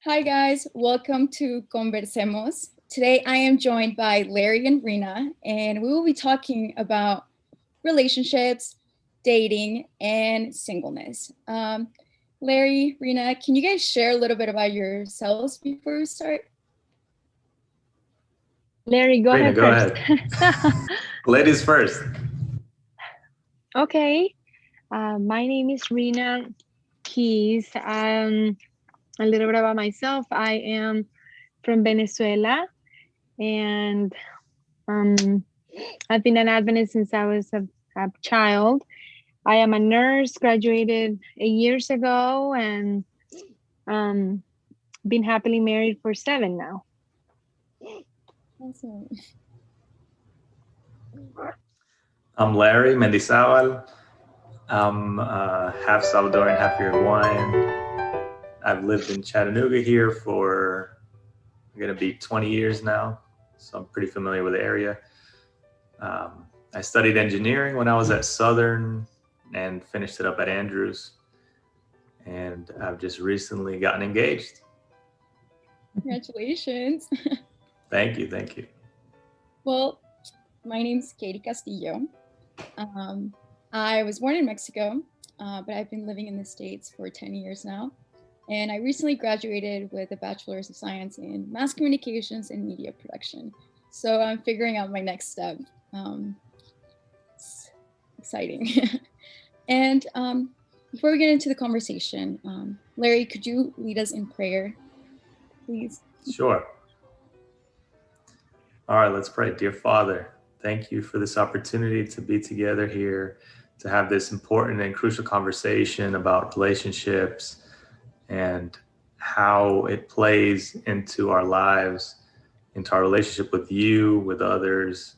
Hi guys, welcome to Conversemos. Today I am joined by Larry and Rena, and we will be talking about relationships, dating, and singleness. Larry, Rena, can you guys share a little bit about yourselves before we start? Larry, go Rena, ahead go first. ahead. Ladies first. Okay. My name is Rena Keys. A little bit about myself. I am from Venezuela, and I've been an Adventist since I was a child. I am a nurse, graduated 8 years ago, and been happily married for 7 now. Awesome. I'm Larry Mendizabal. I'm half Salvadorian, half Uruguayan. I've lived in Chattanooga here for going to be 20 years now, so I'm pretty familiar with the area. I studied engineering when I was at Southern and finished it up at Andrews. And I've just recently gotten engaged. Congratulations. Thank you. Well, my name's Katie Castillo. I was born in Mexico, but I've been living in the States for 10 years now. And I recently graduated with a Bachelor's of Science in Mass Communications and Media Production. So I'm figuring out my next step. It's exciting. And before we get into the conversation, Larry, could you lead us in prayer, please? Sure. All right, let's pray. Dear Father, thank you for this opportunity to be together here, to have this important and crucial conversation about relationships and how it plays into our lives, into our relationship with you, with others,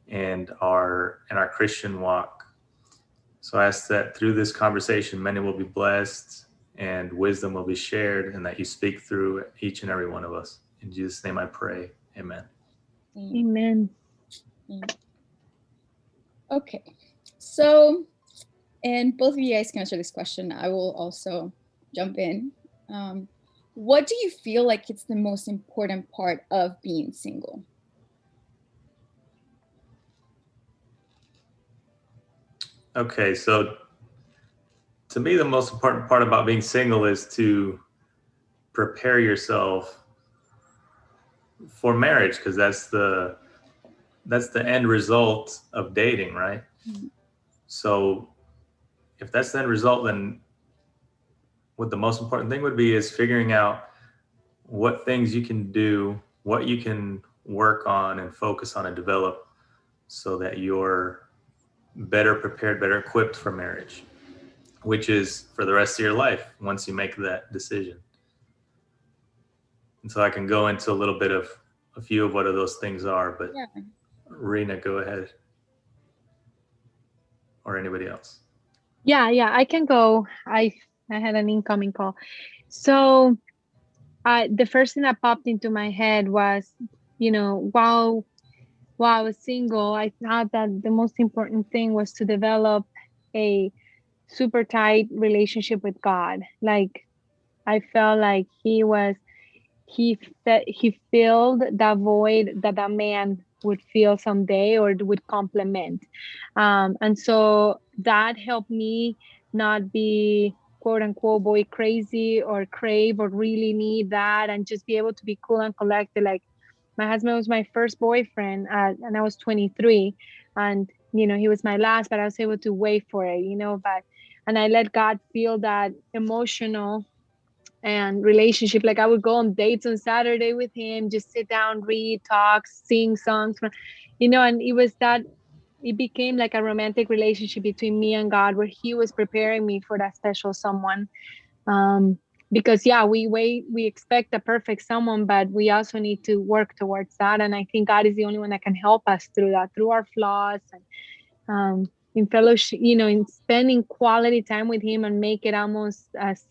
and our Christian walk. So I ask that through this conversation, many will be blessed and wisdom will be shared, and that you speak through each and every one of us. In Jesus' name I pray. Amen. Amen. Okay, so, and both of you guys can answer this question. I will also jump in. What do you feel like it's the most important part of being single? Okay, so to me, the most important part about being single is to prepare yourself for marriage, because that's the end result of dating, right? Mm-hmm. So if that's the end result, then what the most important thing would be is figuring out what things you can do, what you can work on and focus on and develop so that you're better prepared, better equipped for marriage, which is for the rest of your life once you make that decision. And so I can go into a few of what those things are, but yeah. Rena, go ahead. Or anybody else. Yeah, I can go. I had an incoming call. So the first thing that popped into my head was, while I was single, I thought that the most important thing was to develop a super tight relationship with God. Like, I felt like he filled that void that man would feel someday or would complement. And so that helped me not be quote unquote boy crazy or crave or really need that, and just be able to be cool and collected. Like, my husband was my first boyfriend and I was 23, and he was my last, but I was able to wait for it, and I let God feel that emotional and relationship. Like, I would go on dates on Saturday with him, just sit down, read, talk, sing songs, and it became like a romantic relationship between me and God, where he was preparing me for that special someone. Because we expect a perfect someone, but we also need to work towards that. And I think God is the only one that can help us through that, through our flaws, and in fellowship, in spending quality time with him, and make it almost as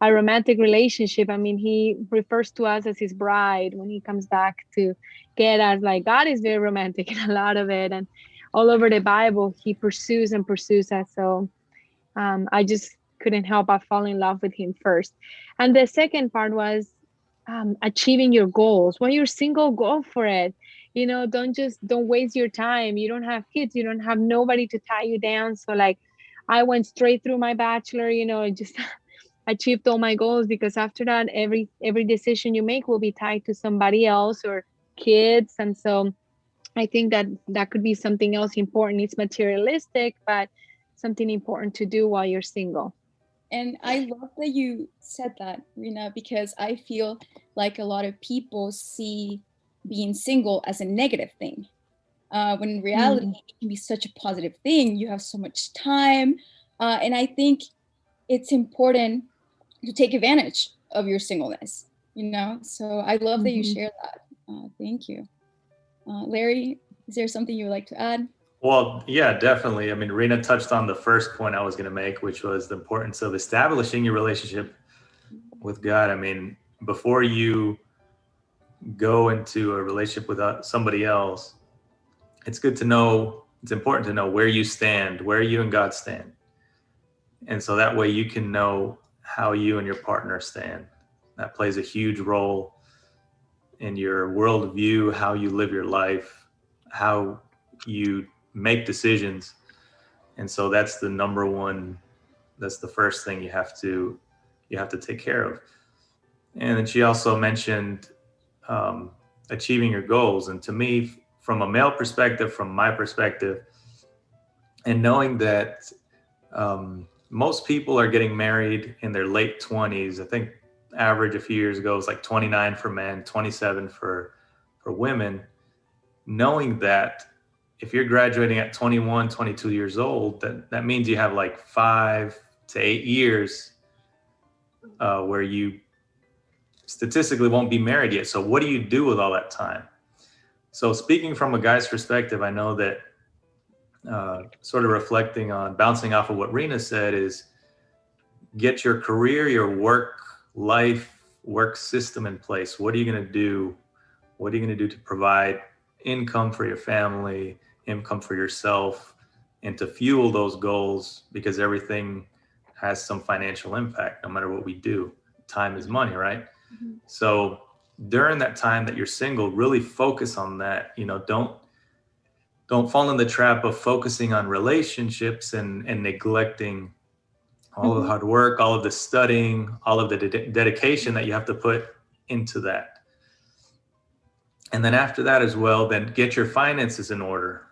a romantic relationship. I mean, he refers to us as his bride when he comes back to get us. Like, God is very romantic in a lot of it, and all over the Bible, he pursues us. So I just couldn't help but fall in love with him first. And the second part was achieving your goals. When you're single, go for it. Don't waste your time. You don't have kids, you don't have nobody to tie you down. So like, I went straight through my bachelor, just achieved all my goals, because after that, every decision you make will be tied to somebody else or kids. And so I think that could be something else important. It's materialistic, but something important to do while you're single. And I love that you said that, Rena, because I feel like a lot of people see being single as a negative thing. When in reality, it can be such a positive thing. You have so much time. And I think it's important to take advantage of your singleness, So I love that you share that. Thank you. Larry, is there something you would like to add? Well, yeah, definitely. I mean, Rena touched on the first point I was going to make, which was the importance of establishing your relationship with God. I mean, before you go into a relationship with somebody else, it's important to know where you stand, where you and God stand. And so that way you can know how you and your partner stand. That plays a huge role in your worldview, how you live your life, how you make decisions. And so that's the first thing you have to take care of. And then she also mentioned achieving your goals. And to me, from a male perspective, from my perspective, and knowing that most people are getting married in their late 20s. I think average a few years ago was like 29 for men, 27 for women. Knowing that if you're graduating at 21, 22 years old, that means you have like 5 to 8 years where you statistically won't be married yet. So what do you do with all that time? So speaking from a guy's perspective, I know that sort of reflecting on, bouncing off of what Rena said, is get your career, your work system in place. What are you going to do? What are you going to do to provide income for your family, income for yourself, and to fuel those goals? Because everything has some financial impact, no matter what we do. Time is money, right? Mm-hmm. So during that time that you're single, really focus on that. Don't fall in the trap of focusing on relationships and neglecting all of the hard work, all of the studying, all of the dedication that you have to put into that. And then after that as well, then get your finances in order.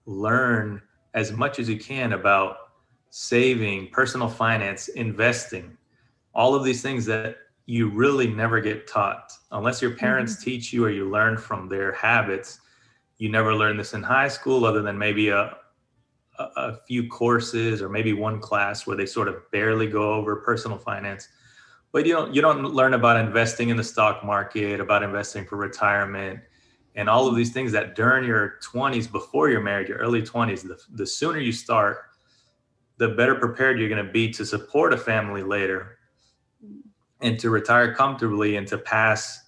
Learn as much as you can about saving, personal finance, investing, all of these things that you really never get taught. Unless your parents teach you or you learn from their habits, you never learn this in high school, other than maybe a few courses or maybe one class where they sort of barely go over personal finance. But you don't learn about investing in the stock market, about investing for retirement, and all of these things that during your 20s, before you're married, your early 20s, the sooner you start, the better prepared you're going to be to support a family later and to retire comfortably and to pass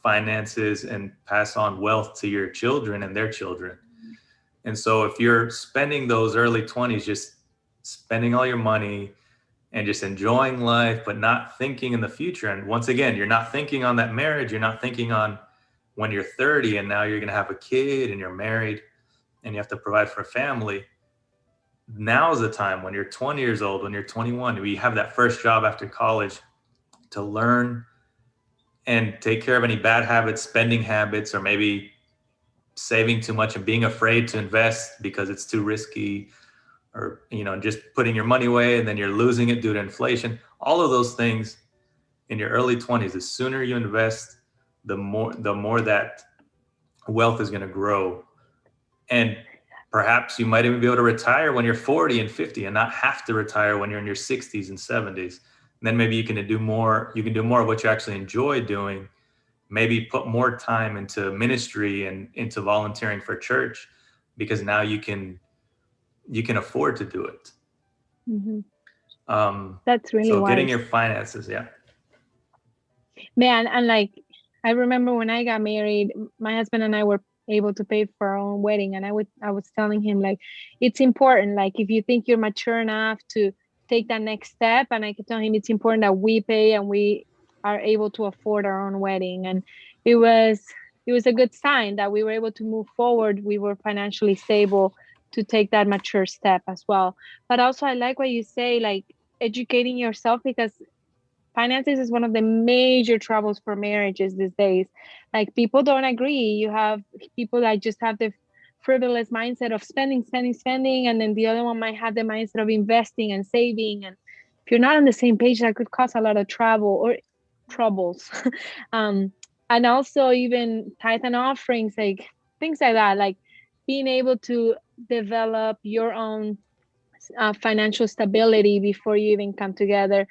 finances and pass on wealth to your children and their children. And so if you're spending those early 20s just spending all your money and just enjoying life, but not thinking in the future, and once again, you're not thinking on that marriage, you're not thinking on when you're 30 and now you're going to have a kid and you're married and you have to provide for a family. Now is the time, when you're 20 years old, when you're 21, when you have that first job after college, to learn and take care of any bad habits, spending habits, or maybe saving too much and being afraid to invest because it's too risky, or just putting your money away and then you're losing it due to inflation. All of those things in your early 20s, the sooner you invest, the more that wealth is going to grow. And perhaps you might even be able to retire when you're 40 and 50 and not have to retire when you're in your 60s and 70s. And then maybe you can do more of what you actually enjoy doing. Maybe put more time into ministry and into volunteering for church, because now you can afford to do it. That's really so wise. Getting your finances, yeah. Man, and like, I remember when I got married, my husband and I were able to pay for our own wedding, and I was telling him, like, it's important, like, if you think you're mature enough to take that next step, and I could tell him it's important that we pay and we are able to afford our own wedding. And it was a good sign that we were able to move forward. We were financially stable to take that mature step as well. But also I like what you say, like educating yourself, because finances is one of the major troubles for marriages these days. Like people don't agree. You have people that just have the frivolous mindset of spending, spending, spending, and then the other one might have the mindset of investing and saving. And if you're not on the same page, that could cause a lot of troubles. And also even tithe and offerings, like things like that, like being able to develop your own financial stability before you even come together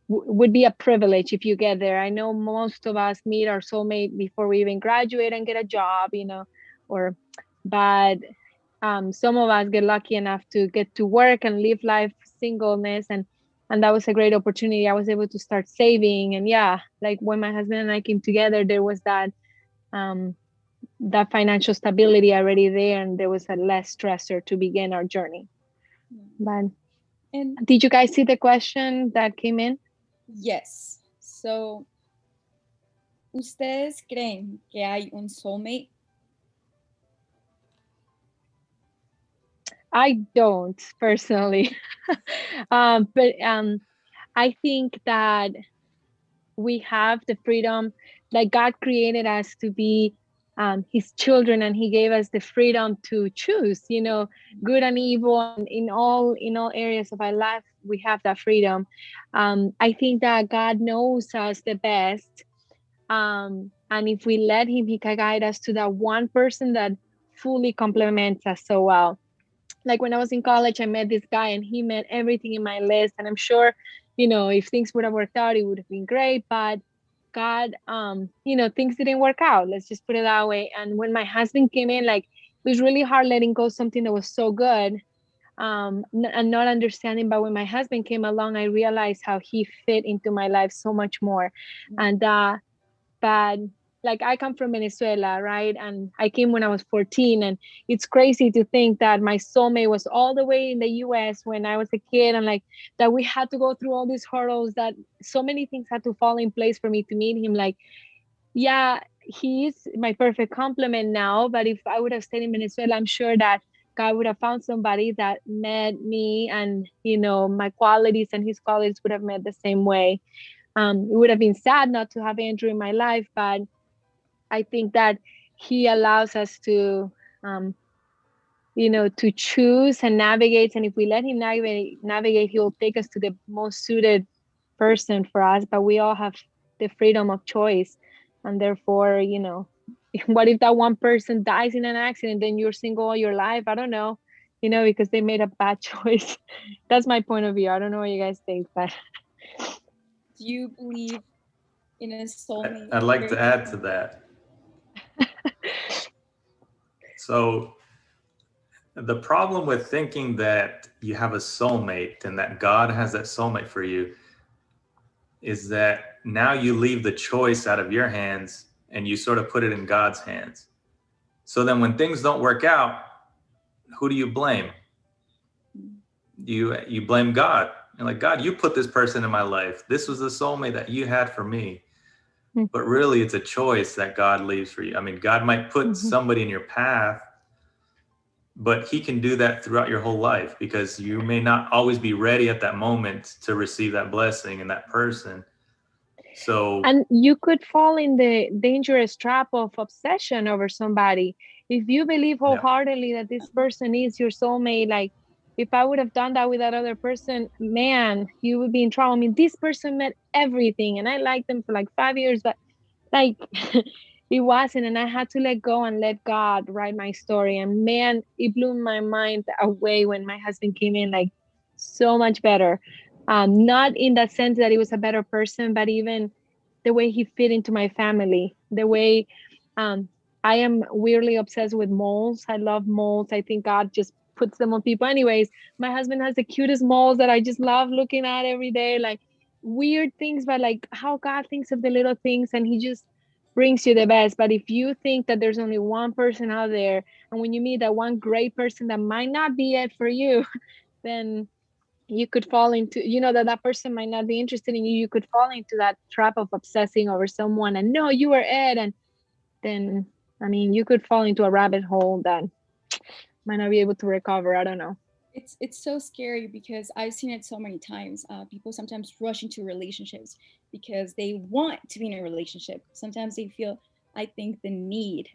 would be a privilege if you get there. I know most of us meet our soulmate before we even graduate and get a job, but some of us get lucky enough to get to work and live life singleness, and that was a great opportunity. I was able to start saving, and like when my husband and I came together, there was that financial stability already there, and there was a less stressor to begin our journey. But did you guys see the question that came in? Yes. So, ¿ustedes creen que hay un soulmate? I don't personally, but I think that we have the freedom, like God created us to be his children, and he gave us the freedom to choose, good and evil, and in all areas of our life we have that freedom. I think that God knows us the best, and if we let him, he can guide us to that one person that fully complements us so well. Like when I was in college, I met this guy and he met everything in my list, and I'm sure, if things would have worked out, it would have been great. But God, things didn't work out. Let's just put it that way. And when my husband came in, like it was really hard letting go something that was so good, and not understanding. But when my husband came along, I realized how he fit into my life so much more. And but like I come from Venezuela, right? And I came when I was 14, and it's crazy to think that my soulmate was all the way in the US when I was a kid, and like that we had to go through all these hurdles, that so many things had to fall in place for me to meet him. Like, he's my perfect complement now, but if I would have stayed in Venezuela, I'm sure that God would have found somebody that met me, and my qualities and his qualities would have met the same way. It would have been sad not to have Andrew in my life, but I think that he allows us to, to choose and navigate. And if we let him navigate, he will take us to the most suited person for us. But we all have the freedom of choice. And therefore, what if that one person dies in an accident, then you're single all your life? I don't know, because they made a bad choice. That's my point of view. I don't know what you guys think, but... Do you believe in a soulmate? I'd like to add to that. So the problem with thinking that you have a soulmate and that God has that soulmate for you is that now you leave the choice out of your hands and you sort of put it in God's hands. So then when things don't work out, who do you blame? You blame God. You're like, God, you put this person in my life. This was the soulmate that you had for me. But really, it's a choice that God leaves for you. I mean, God might put somebody in your path, but he can do that throughout your whole life, because you may not always be ready at that moment to receive that blessing and that person. And you could fall in the dangerous trap of obsession over somebody. If you believe wholeheartedly that this person is your soulmate, like, if I would have done that with that other person, man, you would be in trouble. I mean, this person met everything and I liked them for like 5 years, but like it wasn't. And I had to let go and let God write my story. And man, it blew my mind away when my husband came in, like so much better. Not in that sense that he was a better person, but even the way he fit into my family, the way I am weirdly obsessed with moles. I love moles. I think God just puts them on people. Anyways, my husband has the cutest moles that I just love looking at every day, like weird things, but like how God thinks of the little things, and he just brings you the best. But if you think that there's only one person out there, and when you meet that one great person that might not be it for you, then you could fall into, that person might not be interested in you. You could fall into that trap of obsessing over someone and no, you were it. And then, I mean, you could fall into a rabbit hole that might not be able to recover. I don't know. It's so scary because I've seen it so many times. People sometimes rush into relationships because they want to be in a relationship. Sometimes they feel, I think, the need.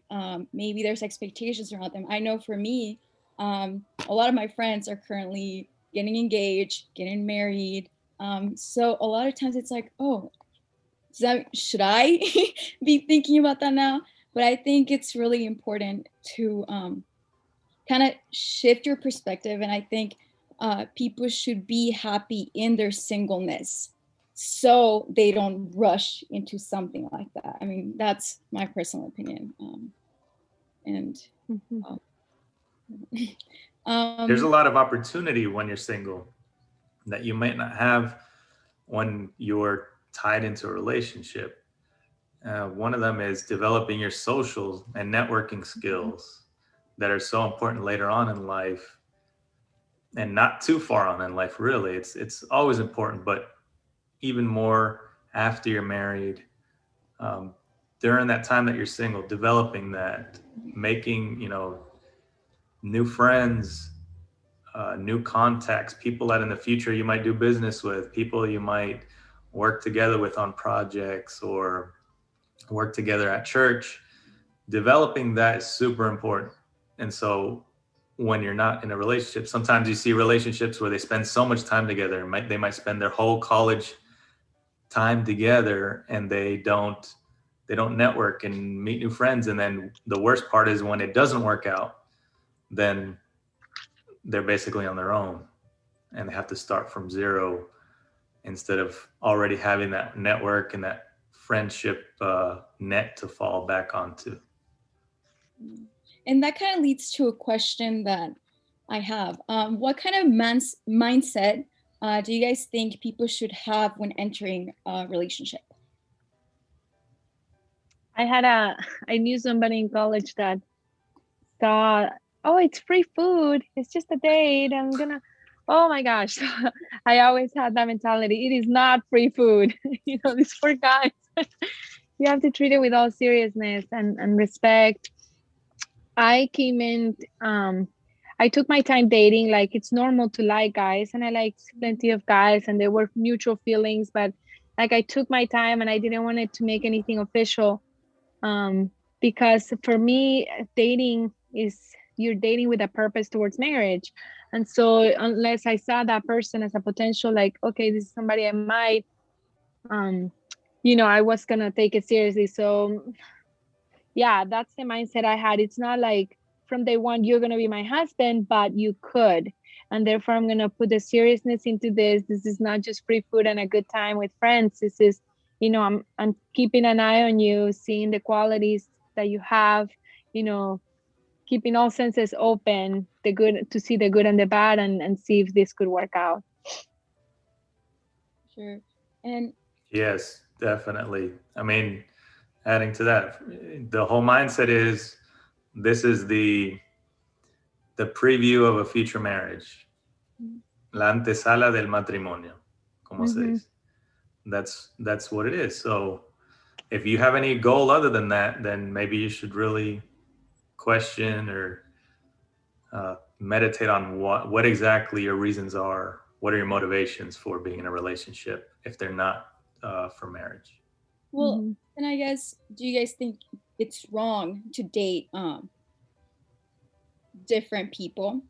Maybe there's expectations around them. I know for me, a lot of my friends are currently getting engaged, getting married. So a lot of times it's like, oh, should I be thinking about that now? But I think it's really important to kind of shift your perspective. And I think people should be happy in their singleness so they don't rush into something like that. I mean, that's my personal opinion. There's a lot of opportunity when you're single that you might not have when you're tied into a relationship. One of them is developing your social and networking skills that are so important later on in life, and not too far on in life, really. It's always important, but even more after you're married. During that time that you're single, developing that, making, new friends, new contacts, people that in the future you might do business with, people you might work together with on projects or work together at church. Developing that is super important. And so when you're not in a relationship, sometimes you see relationships where they spend so much time together. They might spend their whole college time together and they don't network and meet new friends. And then the worst part is when it doesn't work out, then they're basically on their own and they have to start from zero instead of already having that network and that friendship net to fall back onto. And that kind of leads to a question that I have. What kind of mindset do you guys think people should have when entering a relationship? I knew somebody in college that thought, oh, it's free food. It's just a date. Oh my gosh. I always had that mentality. It is not free food. It's for guys. You have to treat it with all seriousness and respect. I came in, I took my time dating. Like, it's normal to like guys, and I liked plenty of guys, and there were mutual feelings, but like I took my time and I didn't want it to make anything official. Because for me, dating is, you're dating with a purpose towards marriage. And so unless I saw that person as a potential, like, okay, this is somebody I might, I was going to take it seriously. So yeah, that's the mindset I had. It's not like from day one, you're going to be my husband, but you could. And therefore, I'm going to put the seriousness into this. This is not just free food and a good time with friends. This is, I'm keeping an eye on you, seeing the qualities that you have, keeping all senses open, the good, to see the good and the bad, and see if this could work out. Sure. And yes, definitely. I mean, adding to that, the whole mindset is, this is the preview of a future marriage. La antesala del matrimonio, como se dice. That's what it is. So if you have any goal other than that, then maybe you should really question or meditate on what exactly your reasons are. What are your motivations for being in a relationship if they're not for marriage? Well, and I guess, do you guys think it's wrong to date different people?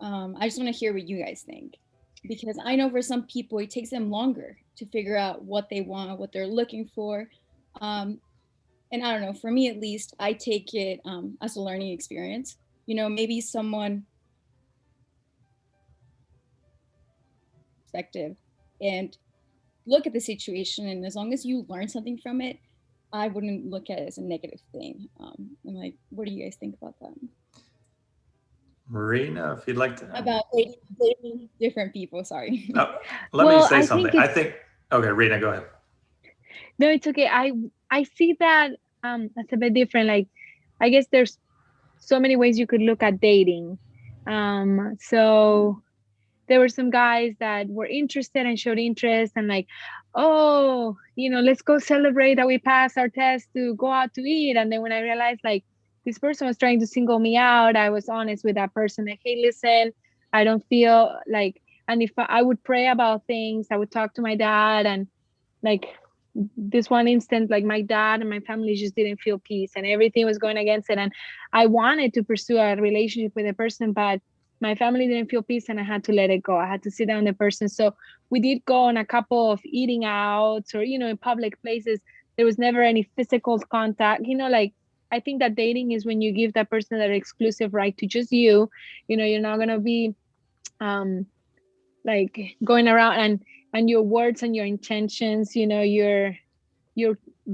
I just want to hear what you guys think, because I know for some people it takes them longer to figure out what they want, what they're looking for. And I don't know, for me at least, I take it as a learning experience. Maybe someone perspective and look at the situation, and as long as you learn something from it, I wouldn't look at it as a negative thing. And like, what do you guys think about that? Marina, if you'd like to. About dating different people, sorry. Let me say something. I think, okay, Rina, go ahead. No, it's okay. I see that as a bit different. Like, I guess there's so many ways you could look at dating. So there were some guys that were interested and showed interest and like, oh, let's go celebrate that we passed our test to go out to eat. And then when I realized like this person was trying to single me out, I was honest with that person. Like, hey, listen, I don't feel like, and if I would pray about things, I would talk to my dad, and like this one instance, like my dad and my family just didn't feel peace and everything was going against it. And I wanted to pursue a relationship with a person, but my family didn't feel peace and I had to let it go. I had to sit down with the person. So we did go on a couple of eating outs or, in public places. There was never any physical contact, like, I think that dating is when you give that person that exclusive right to just you. You're not going to be like going around and your words and your intentions, you're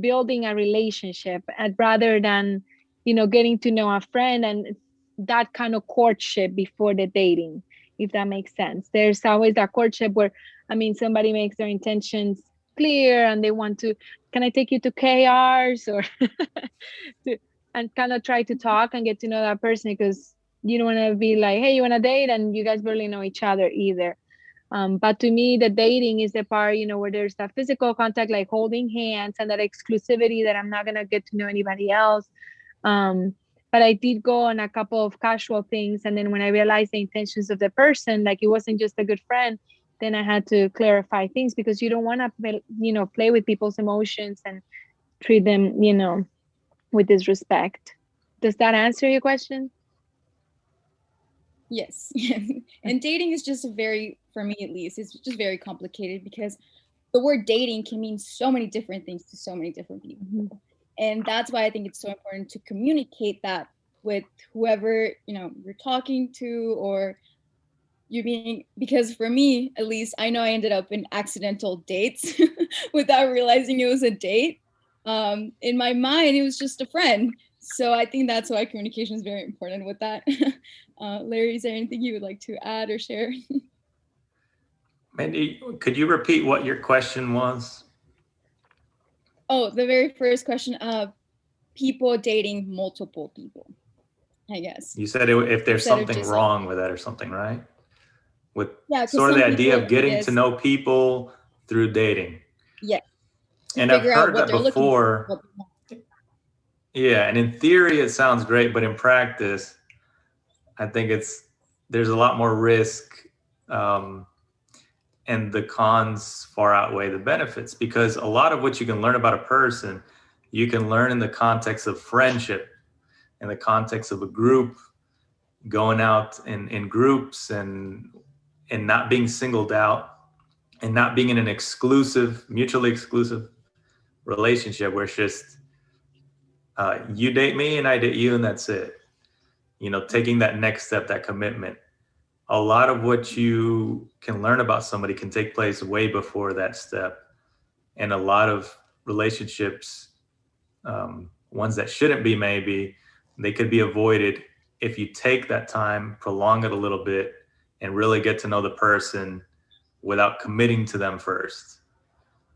building a relationship rather than, getting to know a friend and that kind of courtship before the dating, if that makes sense. There's always that courtship where, somebody makes their intentions clear and they want to, can I take you to KRs or and kind of try to talk and get to know that person, because you don't want to be like, hey, you want to date and you guys barely know each other either. But to me, the dating is the part, where there's that physical contact, like holding hands, and that exclusivity that I'm not going to get to know anybody else. But I did go on a couple of casual things. And then when I realized the intentions of the person, like it wasn't just a good friend, then I had to clarify things, because you don't want to, play with people's emotions and treat them, with disrespect. Does that answer your question? Yes. And dating is just for me at least, it's just very complicated, because the word dating can mean so many different things to so many different people. Mm-hmm. And that's why I think it's so important to communicate that with whoever, you're talking to, or you're being, because for me, at least, I know I ended up in accidental dates without realizing it was a date. In my mind, it was just a friend. So I think that's why communication is very important with that. Larry, is there anything you would like to add or share? Mandy, could you repeat what your question was? Oh, the very first question, people dating multiple people, I guess. You said if there's something wrong with that or something, right? With sort of the idea of getting to know people through dating. Yeah. And I've heard that before. Yeah, and in theory it sounds great, but in practice, I think there's a lot more risk, and the cons far outweigh the benefits, because a lot of what you can learn about a person, you can learn in the context of friendship, in the context of a group, going out in groups and not being singled out, and not being in an mutually exclusive relationship where it's just you date me and I date you and that's it. Taking that next step, that commitment. A lot of what you can learn about somebody can take place way before that step. And a lot of relationships, ones that shouldn't be, maybe, they could be avoided if you take that time, prolong it a little bit, and really get to know the person without committing to them first.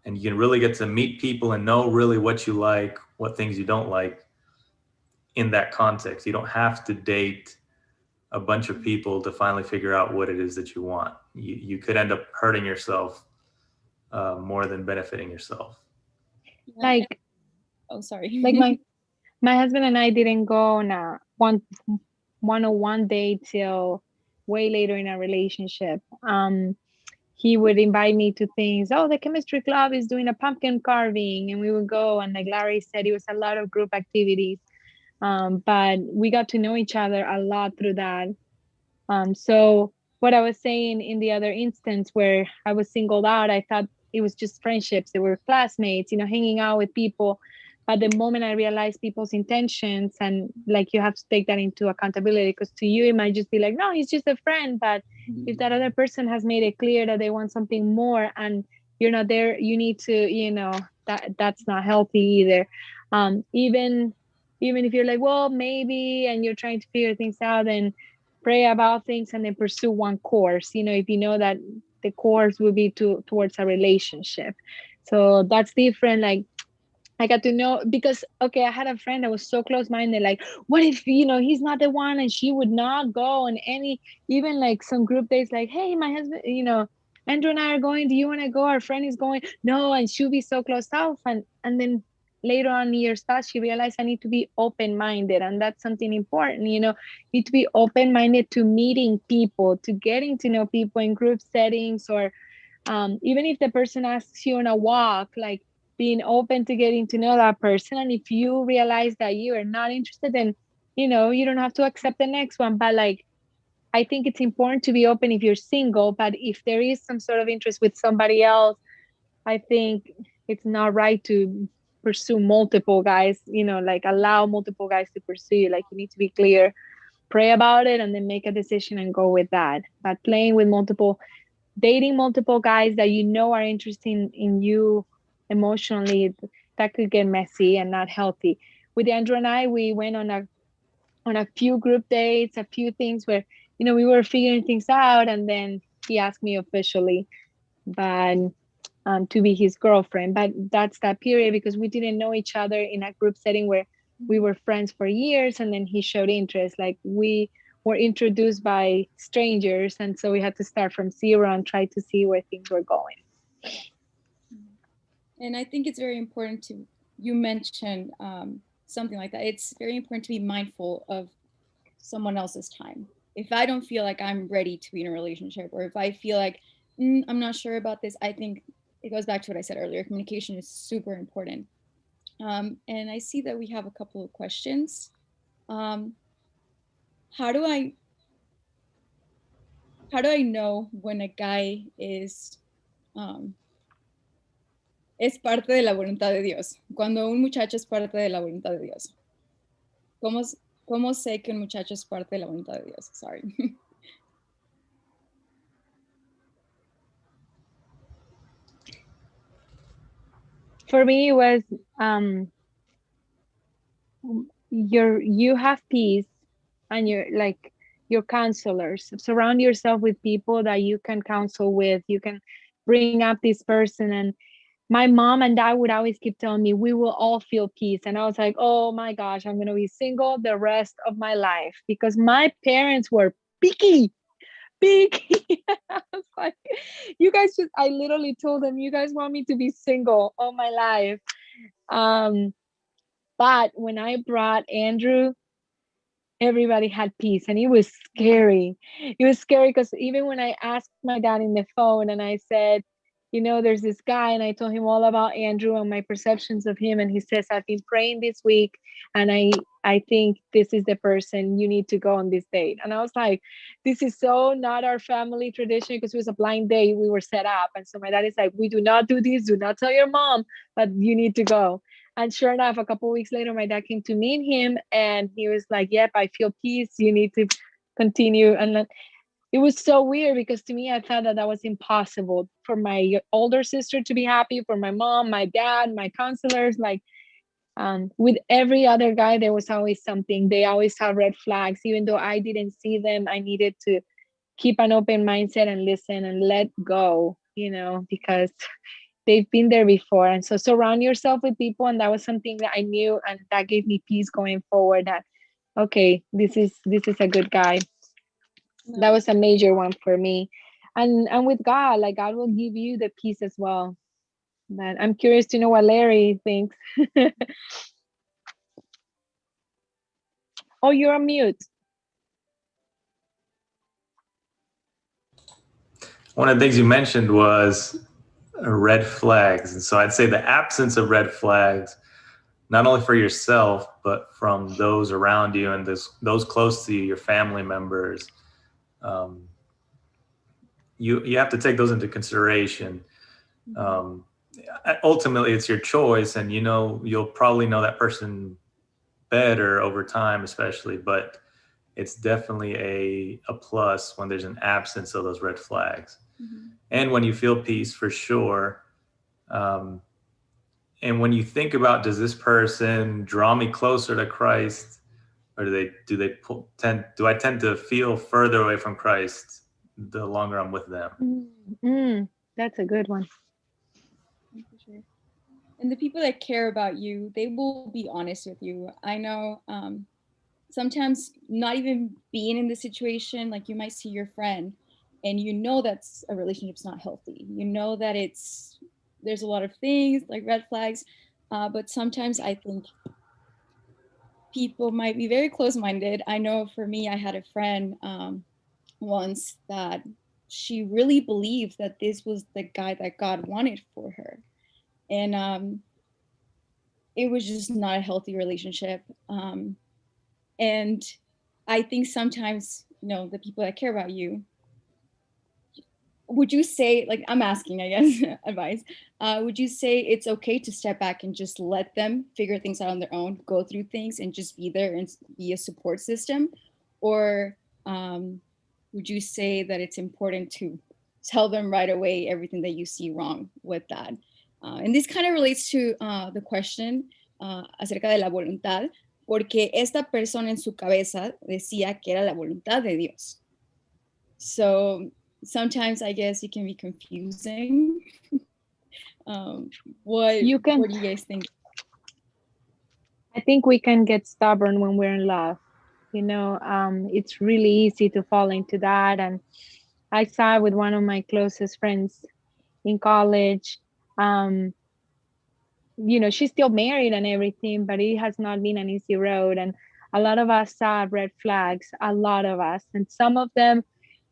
And you can really get to meet people and know really what you like, what things you don't like in that context. You don't have to date a bunch of people to finally figure out what it is that you want. You could end up hurting yourself more than benefiting yourself. Like, oh, sorry. Like my husband and I didn't go on a one-on-one date till way later in our relationship. He would invite me to things. Oh, the chemistry club is doing a pumpkin carving, and we would go. And like Larry said, it was a lot of group activities. But we got to know each other a lot through that. So what I was saying in the other instance where I was singled out, I thought it was just friendships. They were classmates, hanging out with people. But the moment I realized people's intentions, and like you have to take that into accountability, because to you it might just be like, no, he's just a friend. But if that other person has made it clear that they want something more and you're not there, you need to, that's not healthy either. Even if you're like, well, maybe, and you're trying to figure things out and pray about things and then pursue one course, if you know that the course will be towards a relationship. So that's different. Like, I got to know, because, okay, I had a friend that was so close-minded, like, what if, he's not the one, and she would not go on any, even like some group days, like, hey, my husband, Andrew and I are going, do you want to go? Our friend is going. No, and she'll be so closed off. And then later on, years past, she realized I need to be open-minded, and that's something important, need to be open-minded to meeting people, to getting to know people in group settings, or even if the person asks you on a walk, like, being open to getting to know that person. And if you realize that you are not interested, then you don't have to accept the next one. But like, I think it's important to be open if you're single, but if there is some sort of interest with somebody else, I think it's not right to pursue multiple guys, like allow multiple guys to pursue you. Like, you need to be clear, pray about it, and then make a decision and go with that. But dating multiple guys that are interested in you emotionally, that could get messy and not healthy. With Andrew and I, we went on a few group dates, a few things where we were figuring things out, and then he asked me officially, but to be his girlfriend. But that's that period, because we didn't know each other in a group setting where we were friends for years, and then he showed interest. Like, we were introduced by strangers, and so we had to start from zero and try to see where things were going. And I think it's very important you mentioned something like that. It's very important to be mindful of someone else's time. If I don't feel like I'm ready to be in a relationship, or if I feel like I'm not sure about this, I think it goes back to what I said earlier. Communication is super important. And I see that we have a couple of questions. How do I know when a guy es parte de la voluntad de Dios? Cuando un muchacho es parte de la voluntad de Dios. ¿Cómo sé que un muchacho es parte de la voluntad de Dios? Sorry. For me, it was you have peace, and you're like your counselors. Surround yourself with people that you can counsel with. You can bring up this person. And my mom and dad would always keep telling me, we will all feel peace. And I was like, oh my gosh, I'm going to be single the rest of my life, because my parents were picky. I was like, I literally told them, you guys want me to be single all my life. But when I brought Andrew, everybody had peace, and it was scary. It was scary because even when I asked my dad in the phone and I said, there's this guy, and I told him all about Andrew and my perceptions of him, and he says, I've been praying this week, and I think this is the person you need to go on this date. And I was like, this is so not our family tradition, because it was a blind date we were set up. And so my dad is like, we do not do this, do not tell your mom, but you need to go. And sure enough, a couple of weeks later, my dad came to meet him, and he was like, yep, I feel peace, you need to continue. And it was so weird, because to me, I thought that was impossible for my older sister to be happy, for my mom, my dad, my counselors. Like, with every other guy, there was always something. They always have red flags. Even though I didn't see them, I needed to keep an open mindset and listen and let go, because they've been there before. And so surround yourself with people. And that was something that I knew, and that gave me peace going forward, that, okay, this is a good guy. That was a major one for me. And with God, like, God will give you the peace as well. But I'm curious to know what Larry thinks. Oh, you're on mute. One of the things you mentioned was red flags. And so I'd say the absence of red flags, not only for yourself, but from those around you and those close to you, your family members. You have to take those into consideration. Ultimately, it's your choice, and you'll probably know that person better over time, especially. But it's definitely a plus when there's an absence of those red flags, and when you feel peace, for sure. And when you think about, does this person draw me closer to Christ, or do I tend to feel further away from Christ the longer I'm with them? That's a good one. And the people that care about you, they will be honest with you. I know sometimes not even being in the situation, like you might see your friend and you know that's a relationship's not healthy. You know that there's a lot of things like red flags, but sometimes I think people might be very close-minded. I know for me, I had a friend once that she really believed that this was the guy that God wanted for her. And it was just not a healthy relationship. And I think sometimes, the people that care about you, would you say, like, I'm asking, I guess, advice, would you say it's okay to step back and just let them figure things out on their own, go through things and just be there and be a support system? Or would you say that it's important to tell them right away everything that you see wrong with that? And this kind of relates to the question acerca de la voluntad, porque esta persona en su cabeza decía que era la voluntad de Dios. So sometimes I guess it can be confusing. What do you guys think? I think we can get stubborn when we're in love. It's really easy to fall into that. And I saw with one of my closest friends in college. She's still married and everything, but it has not been an easy road. And a lot of us saw red flags, a lot of us. And some of them,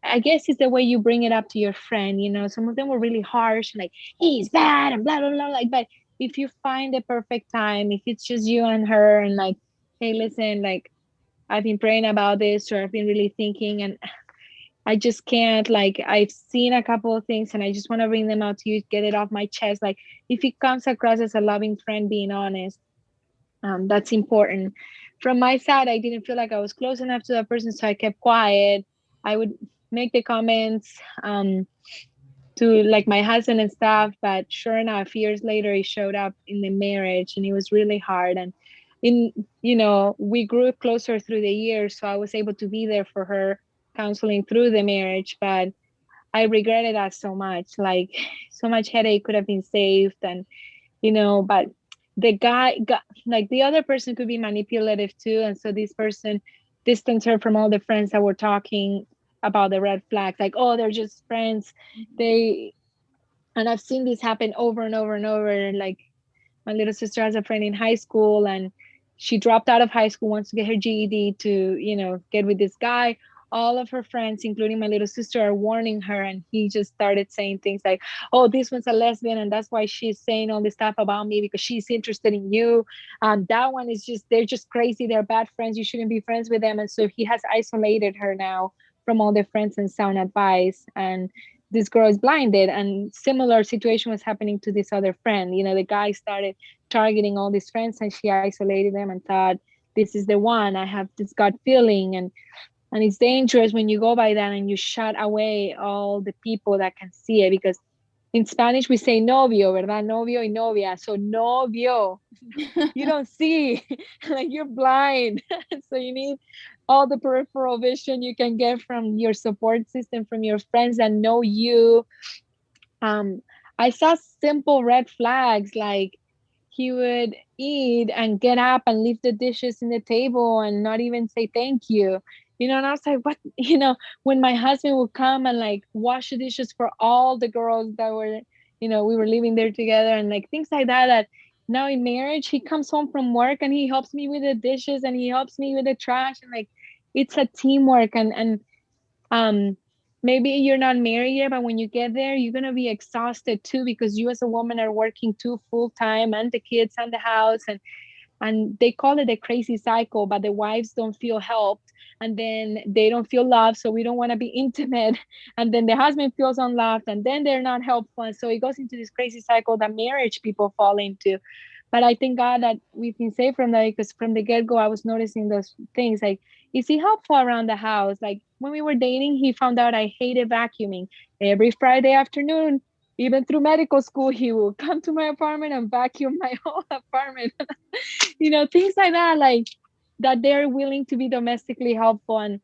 I guess, is the way you bring it up to your friend. Some of them were really harsh, like, he's bad and blah, blah, blah. Like, but if you find the perfect time, if it's just you and her and like, hey, listen, like, I've been praying about this, or I've been really thinking, and I just can't, like, I've seen a couple of things and I just want to bring them out to you, get it off my chest. Like, if it comes across as a loving friend being honest, that's important. From my side, I didn't feel like I was close enough to that person, so I kept quiet. I would make the comments to like my husband and stuff, but sure enough, years later, it showed up in the marriage, and it was really hard. And we grew closer through the years, so I was able to be there for her, counseling through the marriage. But I regretted that so much. Like, so much headache could have been saved. And but the guy got, like, the other person could be manipulative too, and so this person distanced her from all the friends that were talking about the red flags, like, oh, they're just friends. And I've seen this happen over and over and over. Like, my little sister has a friend in high school, and she dropped out of high school, wants to get her GED to, get with this guy. All of her friends, including my little sister, are warning her, and he just started saying things like, oh, this one's a lesbian, and that's why she's saying all this stuff about me, because she's interested in you. That one is they're just crazy. They're bad friends. You shouldn't be friends with them. And so he has isolated her now from all their friends and sound advice. And this girl is blinded. And similar situation was happening to this other friend. The guy started targeting all these friends, and she isolated them and thought, this is the one. I have this gut feeling. And it's dangerous when you go by that and you shut away all the people that can see it, because in Spanish we say novio, ¿verdad? Novio y novia. So novio, you don't see, like, you're blind. So you need all the peripheral vision you can get from your support system, from your friends that know you. I saw simple red flags, like he would eat and get up and leave the dishes in the table and not even say thank you. And I was like, what? When my husband would come and like wash the dishes for all the girls that were, we were living there together, and like things like that now in marriage, he comes home from work and he helps me with the dishes and he helps me with the trash, and like, it's a teamwork. And maybe you're not married yet, but when you get there, you're going to be exhausted too, because you as a woman are working too full time, and the kids and the house, and they call it a crazy cycle, but the wives don't feel helped, and then they don't feel loved, so we don't want to be intimate, and then the husband feels unloved, and then they're not helpful, and so it goes into this crazy cycle that marriage people fall into. But I thank God that we've been saved from that, because from the get-go I was noticing those things, like, is he helpful around the house? Like, when we were dating, he found out I hated vacuuming. Every Friday afternoon, even through medical school, he will come to my apartment and vacuum my whole apartment. Things like that, like that they're willing to be domestically helpful. And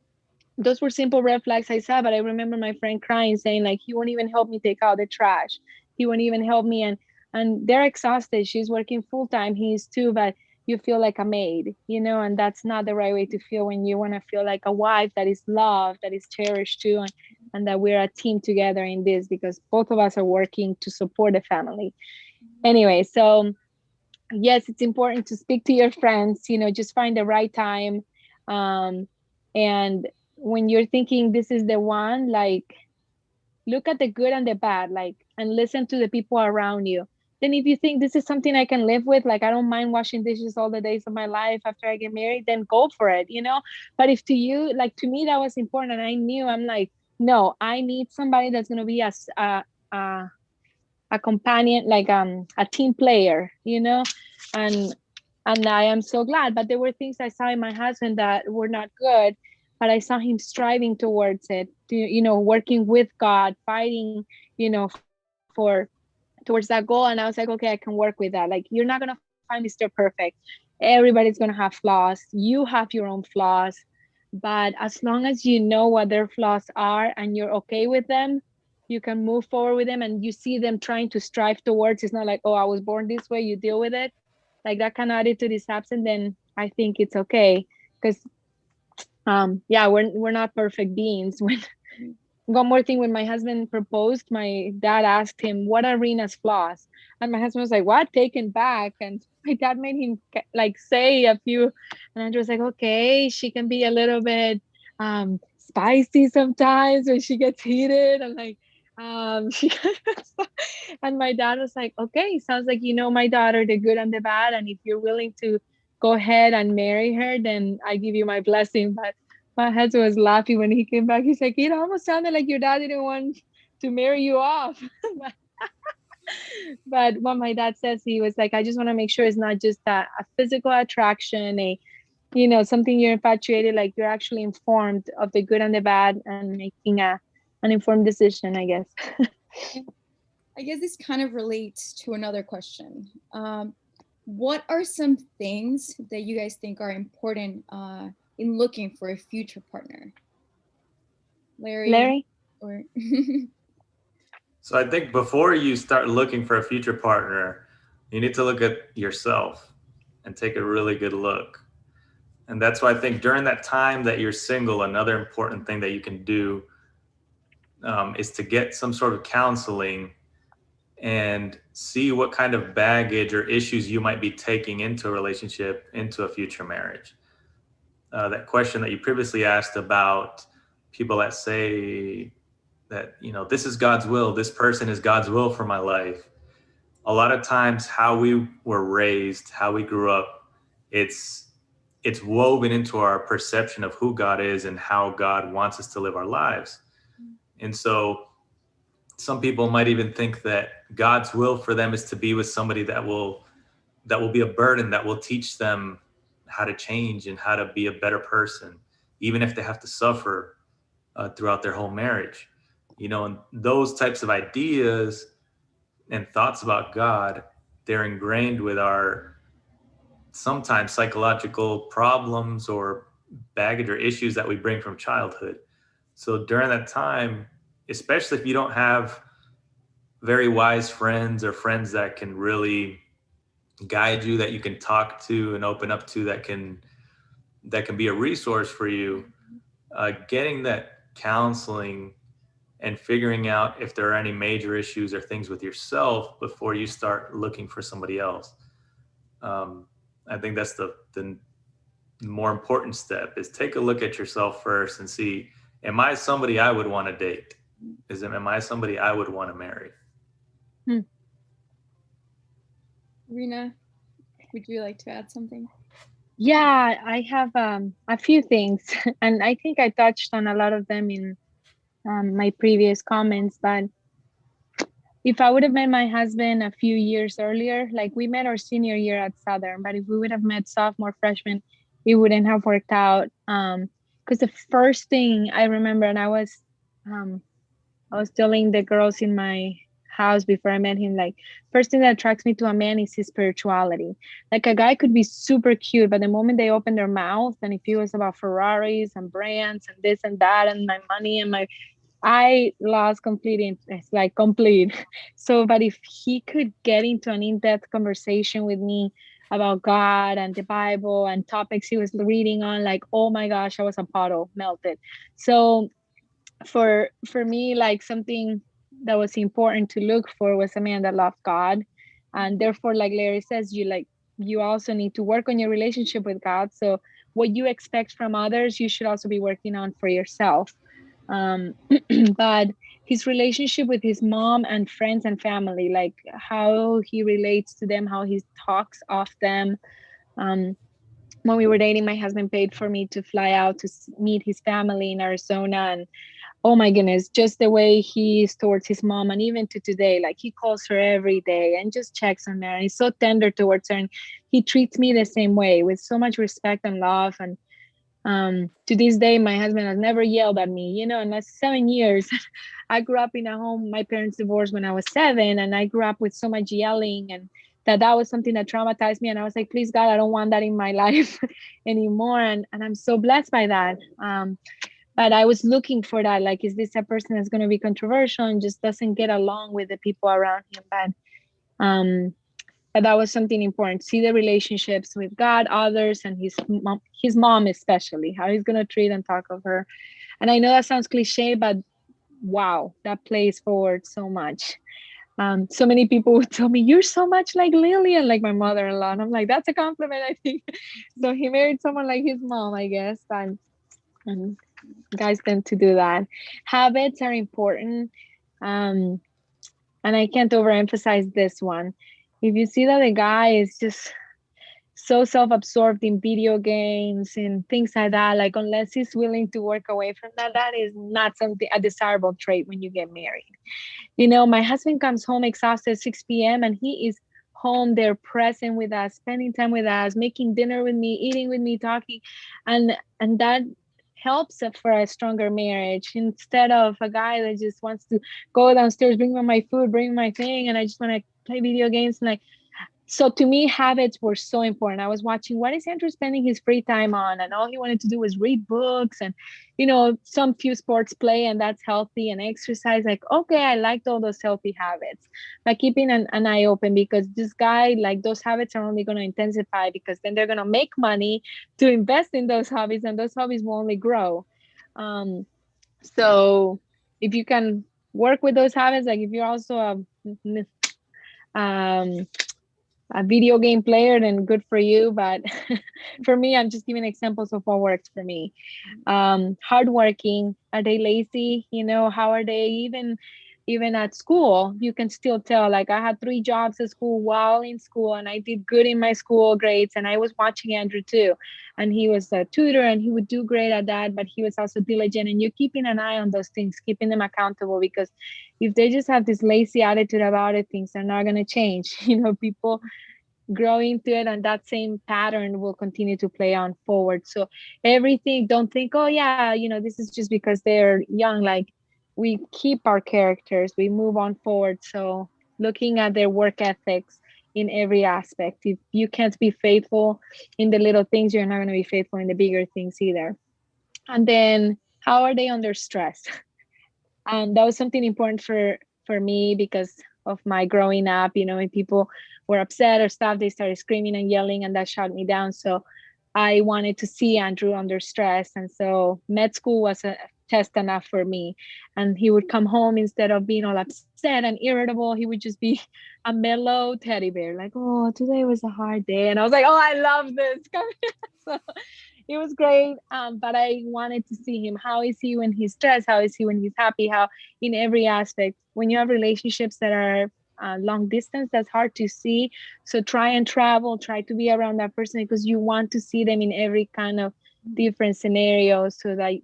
those were simple red flags I saw, but I remember my friend crying, saying like, he won't even help me take out the trash. He won't even help me. And and they're exhausted. She's working full time, he's too, but you feel like a maid, and that's not the right way to feel when you want to feel like a wife that is loved, that is cherished too, and that we're a team together in this, because both of us are working to support the family. Anyway, so yes, it's important to speak to your friends, just find the right time. And when you're thinking this is the one, like, look at the good and the bad, like, and listen to the people around you. Then if you think this is something I can live with, like, I don't mind washing dishes all the days of my life after I get married, then go for it, But if to you, like, to me, that was important. And I knew, I'm like, no, I need somebody that's going to be a companion, like a team player, and I am so glad. But there were things I saw in my husband that were not good, but I saw him striving towards it, working with God, fighting, for towards that goal. And I was like, okay, I can work with that. Like, you're not going to find Mr. Perfect. Everybody's going to have flaws. You have your own flaws, but as long as you know what their flaws are and you're okay with them, you can move forward with them, and you see them trying to strive towards. It's not like, oh, I was born this way, you deal with it. Like, that kind of attitude is absent, then I think it's okay. Because we're not perfect beings. One more thing, when my husband proposed, my dad asked him, what are Rena's flaws? And my husband was like, what? Taken back. And my dad made him like say a few, and Andrew was like, okay, she can be a little bit spicy sometimes when she gets heated. I'm like, and my dad was like, okay, sounds like my daughter, the good and the bad, and if you're willing to go ahead and marry her, then I give you my blessing. But my husband was laughing when he came back. He's like, it almost sounded like your dad didn't want to marry you off. But what my dad says, he was like, I just want to make sure it's not just a physical attraction, something you're infatuated, like you're actually informed of the good and the bad and making an informed decision, I guess. I guess this kind of relates to another question. What are some things that you guys think are important in looking for a future partner? Larry? Or So I think before you start looking for a future partner, you need to look at yourself and take a really good look. And that's why I think during that time that you're single, another important thing that you can do is to get some sort of counseling and see what kind of baggage or issues you might be taking into a relationship, into a future marriage. That question that you previously asked about people that say that, this is God's will, this person is God's will for my life. A lot of times how we were raised, how we grew up, it's woven into our perception of who God is and how God wants us to live our lives. And so some people might even think that God's will for them is to be with somebody that will be a burden, that will teach them how to change and how to be a better person, even if they have to suffer throughout their whole marriage. And those types of ideas and thoughts about God, they're ingrained with our sometimes psychological problems or baggage or issues that we bring from childhood. So during that time, especially if you don't have very wise friends or friends that can really guide you, that you can talk to and open up to, that can be a resource for you, getting that counseling and figuring out if there are any major issues or things with yourself before you start looking for somebody else. I think that's the more important step, is take a look at yourself first and see, am I somebody I would want to date? Am I somebody I would want to marry? Rena, would you like to add something? Yeah, I have a few things, and I think I touched on a lot of them in my previous comments. But if I would have met my husband a few years earlier, like we met our senior year at Southern, but if we would have met sophomore, freshman, it wouldn't have worked out. Because the first thing I remember, and I was telling the girls in my house before I met him, like, first thing that attracts me to a man is his spirituality. Like, a guy could be super cute, but the moment they open their mouth, and if it was about Ferraris and brands and this and that and my money and I lost complete interest, like complete. So, but if he could get into an in-depth conversation with me about God and the Bible and topics he was reading on, like, oh my gosh, I was a puddle, melted. So for me, like something that was important to look for was a man that loved God. And therefore, like Larry says, you also need to work on your relationship with God. So what you expect from others, you should also be working on for yourself. um but his relationship with his mom and friends and family, like how he relates to them, how he talks of them. um when we were dating, my husband paid for me to fly out to meet his family in Arizona. And oh my goodness, just the way he is towards his mom, and even to today, like he calls her every day and just checks on her, and he's so tender towards her, and he treats me the same way with so much respect and love. And to this day, my husband has never yelled at me, in the 7 years. I grew up in a home, my parents divorced when I was 7, and I grew up with so much yelling, and that was something that traumatized me. And I was like, please God, I don't want that in my life anymore. And I'm so blessed by that. But I was looking for that, like, is this a person that's going to be controversial and just doesn't get along with the people around him? But that was something important. See the relationships with God, others, and his mom especially, how he's going to treat and talk of her. And I know that sounds cliche, but wow, that plays forward so much. So many people would tell me, you're so much like Lillian, like my mother-in-law. And I'm like, that's a compliment, I think. So he married someone like his mom, I guess. And guys tend to do that. Habits are important. And I can't overemphasize this one. If you see that a guy is just so self-absorbed in video games and things like that, like unless he's willing to work away from that, that is not a desirable trait when you get married. My husband comes home exhausted at 6 p.m. and he is home there, present with us, spending time with us, making dinner with me, eating with me, talking. And that helps for a stronger marriage, instead of a guy that just wants to go downstairs, bring me my food, bring my thing, and I just want to play video games. And like, so to me, habits were so important. I was watching, what is Andrew spending his free time on? And all he wanted to do was read books and, some few sports play, and that's healthy, and exercise. Like, okay, I liked all those healthy habits, but keeping an eye open, because this guy, like, those habits are only going to intensify, because then they're going to make money to invest in those hobbies, and those hobbies will only grow. So if you can work with those habits, like if you're also a video game player, then good for you. But for me, I'm just giving examples of what works for me. Hardworking. Are they lazy? How are they? Even at school, you can still tell. Like, I had 3 jobs at school while in school, and I did good in my school grades. And I was watching Andrew too, and he was a tutor, and he would do great at that, but he was also diligent. And you're keeping an eye on those things, keeping them accountable, because if they just have this lazy attitude about it, things are not going to change. People grow into it, and that same pattern will continue to play on forward. So everything, don't think, oh yeah, this is just because they're young. Like, we keep our characters, we move on forward. So looking at their work ethics in every aspect. If you can't be faithful in the little things, you're not going to be faithful in the bigger things either. And then, how are they under stress? And that was something important for me, because of my growing up. When people were upset or stuff, they started screaming and yelling, and that shut me down. So I wanted to see Andrew under stress. And so med school was a test enough for me. And he would come home, instead of being all upset and irritable, he would just be a mellow teddy bear, like, oh, today was a hard day. And I was like, oh, I love this. So it was great. But I wanted to see him. How is he when he's stressed? How is he when he's happy? How, in every aspect. When you have relationships that are long distance, that's hard to see. So try and travel, try to be around that person, because you want to see them in every kind of different scenario, so that,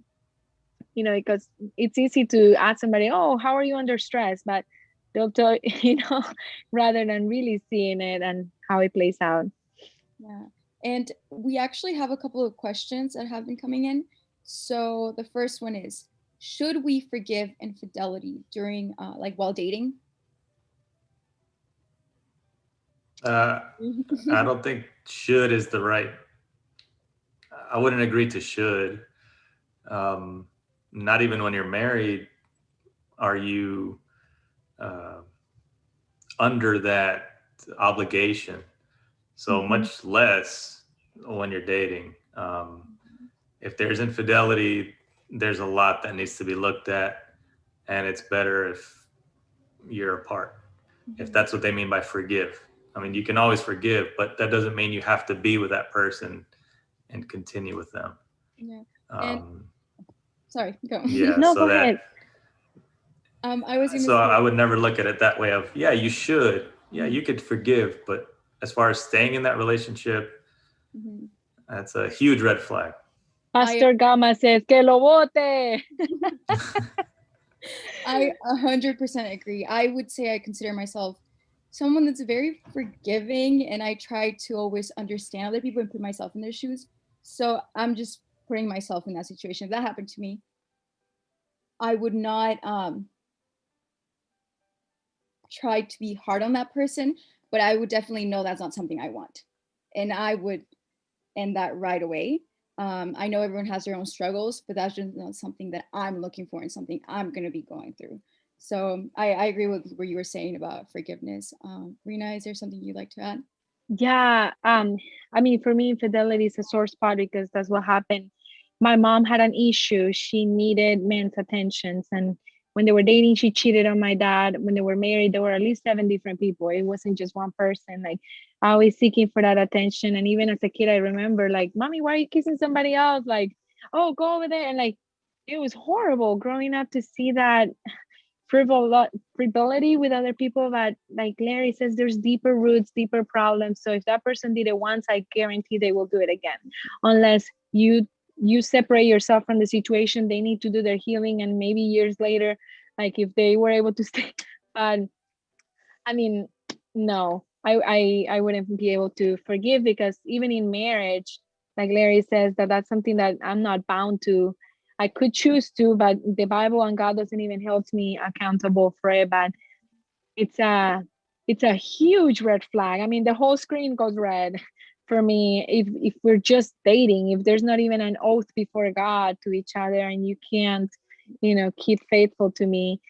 because it's easy to ask somebody, oh, how are you under stress? But they'll tell, rather than really seeing it and how it plays out. Yeah. And we actually have a couple of questions that have been coming in. So the first one is, should we forgive infidelity during, while dating? I don't think should is the right. I wouldn't agree to should. Not even when you're married. are you under that obligation? So much less when you're dating. If there's infidelity, there's a lot that needs to be looked at, and it's better if you're apart. If that's what they mean by forgive. I mean, you can always forgive, but that doesn't mean you have to be with that person and continue with them. Yeah. And sorry, go. Yeah. No, so go that. ahead. I would never look at it that way of, yeah, you should. Yeah, you could forgive, but as far as staying in that relationship, that's a huge red flag. Pastor Gama says, que lo bote. I 100% agree. I would say I consider myself someone that's very forgiving, and I try to always understand other people and put myself in their shoes. So I'm just putting myself in that situation. If that happened to me, I would not try to be hard on that person, but I would definitely know that's not something I want. And I would end that right away. I know everyone has their own struggles, but that's just not something that I'm looking for and something I'm going to be going through. So I agree with what you were saying about forgiveness. Rena, is there something you'd like to add? Yeah. I mean, for me, infidelity is a sore spot because that's what happened. My mom had an issue. She needed men's attentions. And when they were dating, she cheated on my dad. When they were married, there were at least 7 different people. It wasn't just one person. Like, always seeking for that attention. And even as a kid, I remember like, mommy, why are you kissing somebody else? Like, oh, go over there. And like, it was horrible growing up to see that frivolity with other people. That, like Larry says, there's deeper roots, deeper problems. So if that person did it once, I guarantee they will do it again. Unless you separate yourself from the situation, they need to do their healing. And maybe years later, like if they were able to stay, but I mean, no, I wouldn't be able to forgive, because even in marriage, like Larry says, that's something that I'm not bound to. I could choose to, but the Bible and God doesn't even hold me accountable for it. But it's a huge red flag. I mean, the whole screen goes red for me if we're just dating, if there's not even an oath before God to each other, and you can't, keep faithful to me.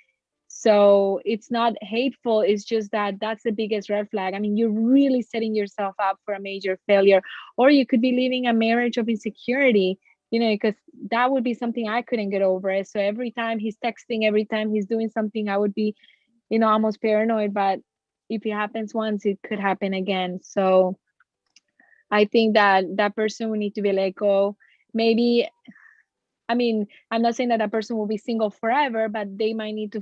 So it's not hateful. It's just that's the biggest red flag. I mean, you're really setting yourself up for a major failure, or you could be living a marriage of insecurity, because that would be something I couldn't get over. So every time he's texting, every time he's doing something, I would be, almost paranoid. But if it happens once, it could happen again. So I think that person will need to be let go. Maybe, I mean, I'm not saying that person will be single forever, but they might need to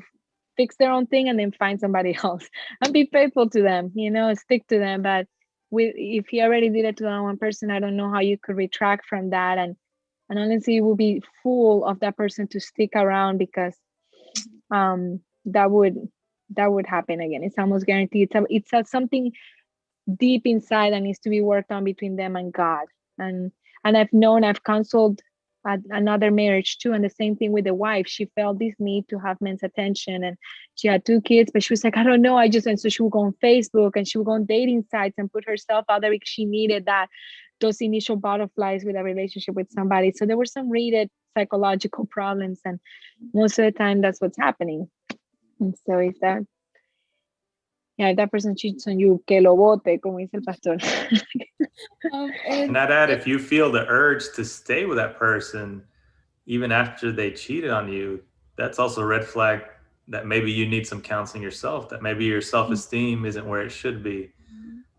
fix their own thing and then find somebody else and be faithful to them, stick to them. But if he already did it to that one person, I don't know how you could retract from that. And honestly, it would be fool of that person to stick around, because that would happen again. It's almost guaranteed. It's something deep inside that needs to be worked on between them and God. And I've counseled another marriage too, and the same thing with the wife. She felt this need to have men's attention, and she had 2 kids, but she was like, I don't know, and so she would go on Facebook and she would go on dating sites and put herself out there because she needed those initial butterflies with a relationship with somebody. So there were some rated psychological problems, and most of the time that's what's happening. And so if that person cheats on you, que lo bote, como dice el pastor. And I'd add, if you feel the urge to stay with that person, even after they cheated on you, that's also a red flag that maybe you need some counseling yourself, that maybe your self-esteem isn't where it should be.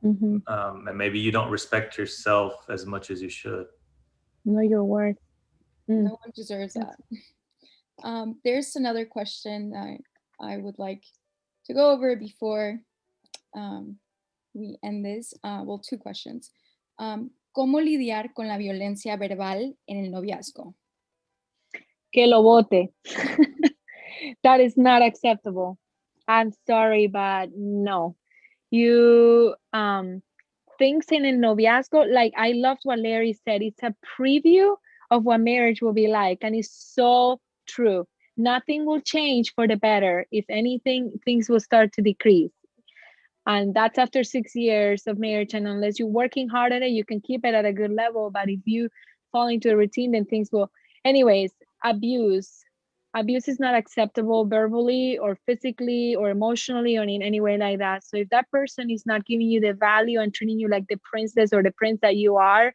And maybe you don't respect yourself as much as you should. Know your worth. No one deserves that. There's another question that I would like to go over before we end this. 2 questions. ¿Cómo lidiar con la violencia verbal en el noviazgo? Que lo bote. That is not acceptable. I'm sorry, but no. You things in el noviazgo, like I loved what Larry said, it's a preview of what marriage will be like, and it's so true. Nothing will change for the better. If anything, things will start to decrease. And that's after 6 years of marriage. And unless you're working hard at it, you can keep it at a good level. But if you fall into a routine, then things will. Anyways, abuse. abuse is not acceptable verbally or physically or emotionally or in any way like that. So if that person is not giving you the value and treating you like the princess or the prince that you are,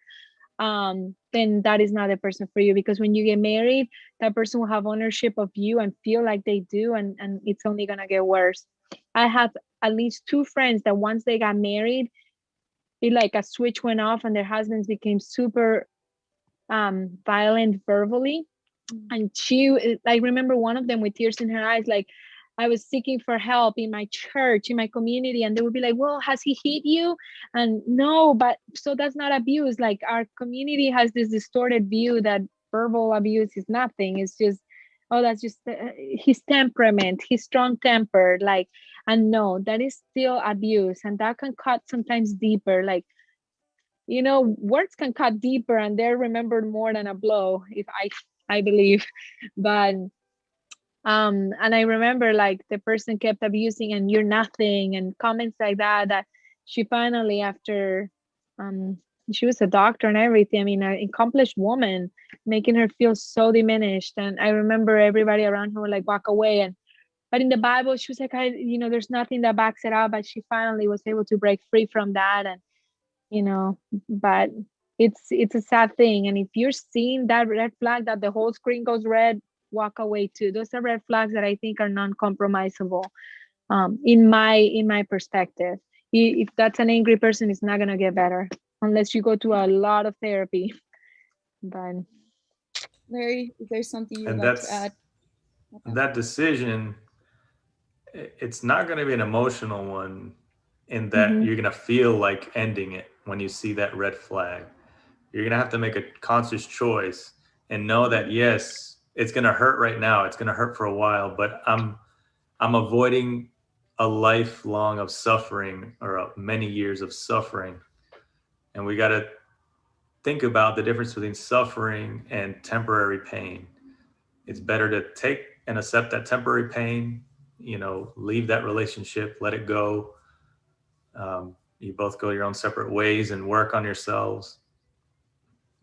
then that is not the person for you. Because when you get married, that person will have ownership of you and feel like they do, and it's only gonna get worse. I have at least 2 friends that once they got married, it like a switch went off and their husbands became super violent verbally. And I remember one of them with tears in her eyes, like, I was seeking for help in my church, in my community, and they would be like, well, has he hit you? And no, but so that's not abuse. Like, our community has this distorted view that verbal abuse is nothing. It's just, oh, that's just his temperament, he's strong tempered, like. And no, that is still abuse, and that can cut sometimes deeper. Like, words can cut deeper and they're remembered more than a blow, if I believe. But and I remember, like, the person kept abusing and you're nothing and comments like that she finally, after she was a doctor and everything, I mean, an accomplished woman, making her feel so diminished. And I remember everybody around her would like walk away, but in the Bible she was like, there's nothing that backs it up, but she finally was able to break free from that. And but it's a sad thing. And if you're seeing that red flag that the whole screen goes red, walk away too. Those are red flags that I think are non-compromisable, in my perspective. If that's an angry person, it's not going to get better unless you go to a lot of therapy. But Larry, is there something you'd And like to add? that decision, it's not going to be an emotional one, in that you're going to feel like ending it when you see that red flag. You're going to have to make a conscious choice and know that, yes, it's going to hurt right now. It's going to hurt for a while, but I'm avoiding a lifelong of suffering, or many years of suffering. And we got to think about the difference between suffering and temporary pain. It's better to take and accept that temporary pain, leave that relationship, let it go. You both go your own separate ways and work on yourselves.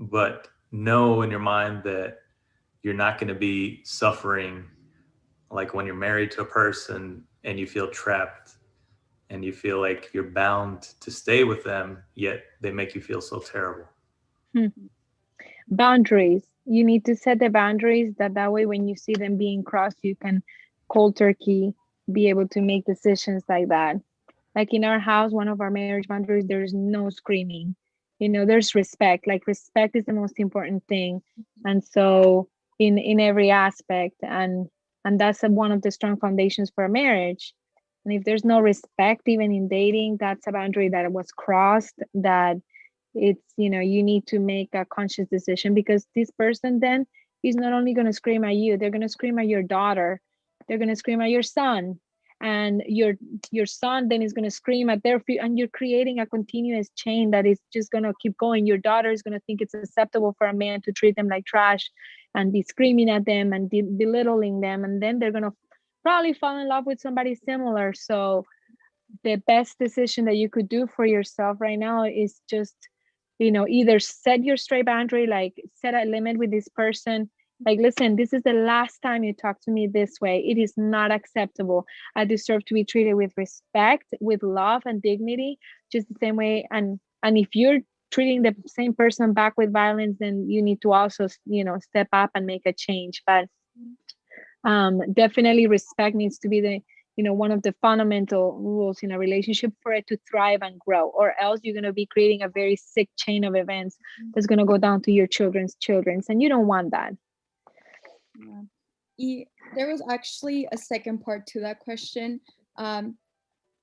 But know in your mind that you're not going to be suffering like when you're married to a person and you feel trapped and you feel like you're bound to stay with them, yet they make you feel so terrible. Boundaries. You need to set the boundaries that way when you see them being crossed, you can cold turkey be able to make decisions like that. Like in our house, one of our marriage boundaries, there's no screaming. There's respect. Like, respect is the most important thing. And so in every aspect, and that's one of the strong foundations for a marriage. And if there's no respect, even in dating, that's a boundary that was crossed, that it's, you need to make a conscious decision, because this person then is not only going to scream at you, they're going to scream at your daughter, they're going to scream at your son, and your son then is going to scream at their feet, and you're creating a continuous chain that is just going to keep going. Your daughter is going to think it's acceptable for a man to treat them like trash and be screaming at them and belittling them, and then they're going to probably fall in love with somebody similar. So the best decision that you could do for yourself right now is just, either set your straight boundary, like set a limit with this person. Like, listen, this is the last time you talk to me this way. It is not acceptable. I deserve to be treated with respect, with love and dignity, just the same way. And if you're treating the same person back with violence, then you need to also, step up and make a change. But definitely respect needs to be the, one of the fundamental rules in a relationship for it to thrive and grow, or else you're going to be creating a very sick chain of events that's going to go down to your children's, and you don't want that. Yeah. There was actually a second part to that question.